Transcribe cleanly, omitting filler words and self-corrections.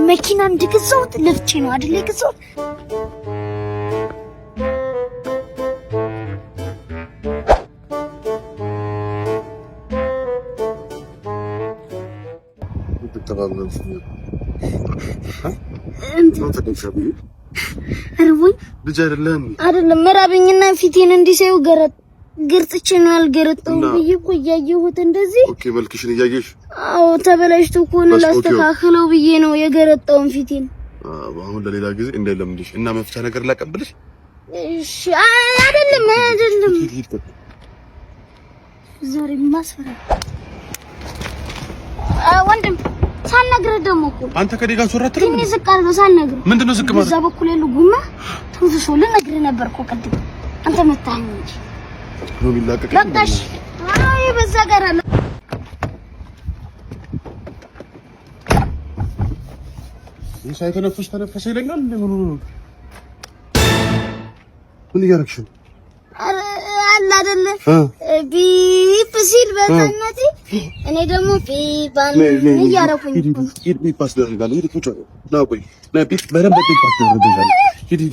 መኪና እንድገዛሁት ለፍቼ ነው አይደል የገዛሁት? አይደለም መራብኝና ፊቴን እንዲሰዩ ገርጥቼ ነው አልገረጠው ብዬ እኮ እያየሁት እንደዚህ። ኦኬ መልክሽን እያየሽ? አዎ ተበላሽቶ እኮ ነው ላስተካክለው ብዬ ነው የገረጠውን ፊቴን። አሁን ለሌላ ጊዜ እንዳይለምድሽ እና መፍቻ ነገር ላቀብልሽ። እሺ አይደለም ዛሬ ማስፈራ ወንድም ሳልነግርህ ደግሞ እኮ አንተ ከዴጋ ሶራት ነው ምን ዝቅ አድርገህ ሳልነግርህ ምንድነው ዝቅ ማለት? እዛ በኩል ያለው ጉማ ተውሶ ልነግርህ ነበር እኮ ቅድም አንተ መታኸኝ እንጂ ነው የሚላቀቅ በቃሽ። አይ በዛ ጋር አለ ሳይተነፍስ ተነፈሰ ይለኛል። ምን እያደረግሽ ነው? አለ አይደለ ቢፕ ሲል በታናቲ እኔ ደግሞ ቢባን እያደረኩኝ ቢፕ አስደርጋለሁ። ሂድ ቁጭ ነው ቆይ ና ቢፕ በደንብ ቢፕ አስደርጋለሁ። ሂድ